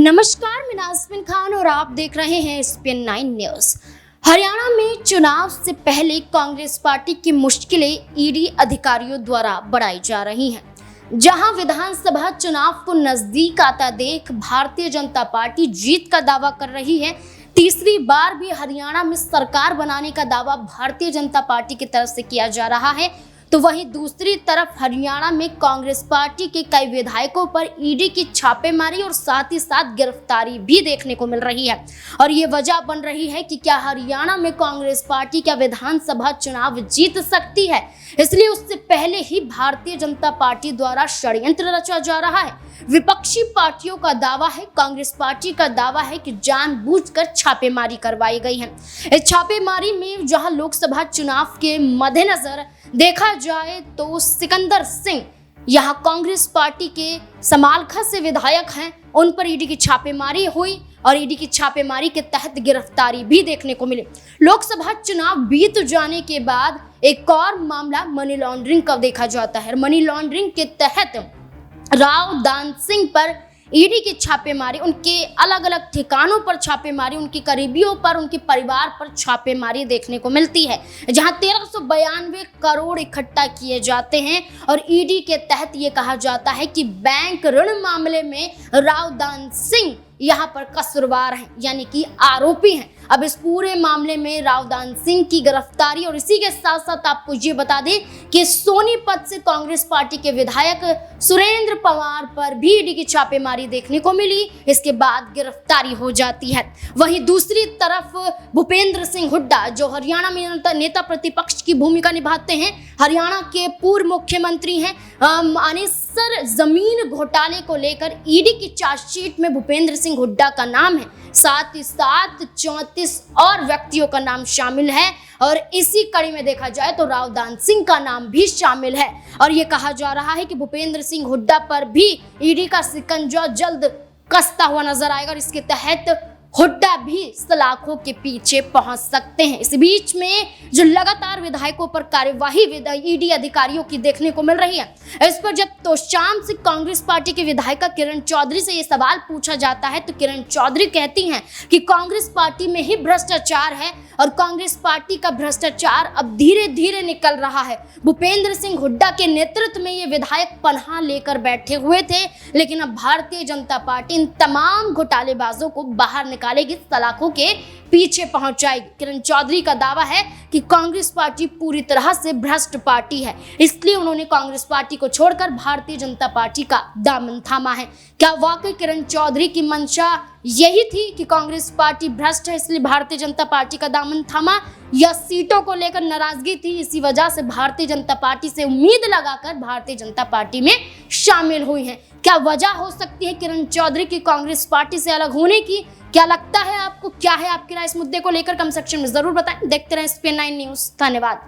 नमस्कार, मैं नाज़मीन खान और आप देख रहे हैं SPN 9 न्यूज। हरियाणा में चुनाव से पहले कांग्रेस पार्टी की मुश्किलें ईडी अधिकारियों द्वारा बढ़ाई जा रही हैं। जहां विधानसभा चुनाव को नजदीक आता देख भारतीय जनता पार्टी जीत का दावा कर रही है। तीसरी बार भी हरियाणा में सरकार बनाने का दावा भारतीय जनता पार्टी की तरफ से किया जा रहा है, तो वहीं दूसरी तरफ हरियाणा में कांग्रेस पार्टी के कई विधायकों पर ईडी की छापेमारी और साथ ही साथ गिरफ्तारी भी देखने को मिल रही है। और ये वजह बन रही है कि क्या हरियाणा में कांग्रेस पार्टी क्या विधानसभा चुनाव जीत सकती है। इसलिए उससे पहले ही भारतीय जनता पार्टी द्वारा षड्यंत्र रचा जा रहा है। विपक्षी पार्टियों का दावा है, कांग्रेस पार्टी का दावा है कि जानबूझकर छापेमारी करवाई गई है। इस छापेमारी में जहां लोकसभा चुनाव के मद्देनजर देखा जाए तो सिकंदर सिंह यहां कांग्रेस पार्टी के समालखा से विधायक हैं, उन पर ईडी की छापेमारी हुई और ईडी की छापेमारी के तहत गिरफ्तारी भी देखने को मिली। लोकसभा चुनाव बीत जाने के बाद एक और मामला मनी लॉन्ड्रिंग का देखा जाता है। मनी लॉन्ड्रिंग के तहत राव दान सिंह पर ईडी की छापेमारी, उनके अलग अलग ठिकानों पर छापेमारी, उनके करीबियों पर, उनके परिवार पर छापेमारी देखने को मिलती है, जहां 1392 करोड़ इकट्ठा किए जाते हैं। और ईडी के तहत ये कहा जाता है कि बैंक ऋण मामले में राव दान सिंह यहाँ पर कसूरवार हैं, यानी कि आरोपी हैं। अब इस पूरे मामले में रावदान सिंह की गिरफ्तारी और इसी के साथ साथ आपको ये बता दें कि सोनीपत से कांग्रेस पार्टी के विधायक सुरेंद्र पवार पर भी ईडी की छापेमारी देखने को मिली। इसके बाद गिरफ्तारी हो जाती है। वहीं दूसरी तरफ भूपेंद्र सिंह हुड्डा, जो हरियाणा में नेता प्रतिपक्ष की भूमिका निभाते हैं, हरियाणा के पूर्व मुख्यमंत्री हैं, अनेसर जमीन घोटाले को लेकर ईडी की चार्जशीट में भूपेंद्र सिंह हुड्डा का नाम है। साथ ही साथ 34 और व्यक्तियों का नाम शामिल है और इसी कड़ी में देखा जाए तो रावदान सिंह का नाम भी शामिल है। और ये कहा जा रहा है कि भूपेंद्र सिंह हुड्डा पर भी ईडी का शिकंजा जल्द कसता हुआ नजर आएगा और इसके तहत हुड्डा भी सलाखों के पीछे पहुंच सकते हैं। इस बीच में जो लगातार विधायकों पर कार्यवाही ईडी अधिकारियों की देखने को मिल रही है, इस पर जब तो शाम से कांग्रेस पार्टी की विधायिका किरण चौधरी से ये सवाल पूछा जाता है तो किरण चौधरी कहती हैं कि कांग्रेस पार्टी में ही भ्रष्टाचार है और कांग्रेस पार्टी का भ्रष्टाचार अब धीरे धीरे निकल रहा है। भूपेंद्र सिंह हुड्डा के नेतृत्व में ये विधायक पनाह लेकर बैठे हुए थे, लेकिन अब भारतीय जनता पार्टी इन तमाम घोटालेबाजों को बाहर निकालेगी, सलाखों के पीछे पहुंच जाएगी। किरण चौधरी का दावा है कि कांग्रेस पार्टी पूरी तरह से भ्रष्ट पार्टी है, इसलिए उन्होंने कांग्रेस पार्टी को छोड़कर भारतीय जनता पार्टी का दामन थामा है। क्या वाकई किरण चौधरी की मंशा यही थी कि कांग्रेस पार्टी भ्रष्ट है इसलिए भारतीय जनता पार्टी का दामन थामा, या सीटों को लेकर नाराजगी थी, इसी वजह से भारतीय जनता पार्टी से उम्मीद लगाकर भारतीय जनता पार्टी में शामिल हुई हैं? क्या वजह हो सकती है किरण चौधरी की कांग्रेस पार्टी से अलग होने की? क्या लगता है आपको? क्या है आपकी राय इस मुद्दे को लेकर? कमेंट सेक्शन में जरूर बताएं। देखते रहें SPN 9 न्यूज। धन्यवाद।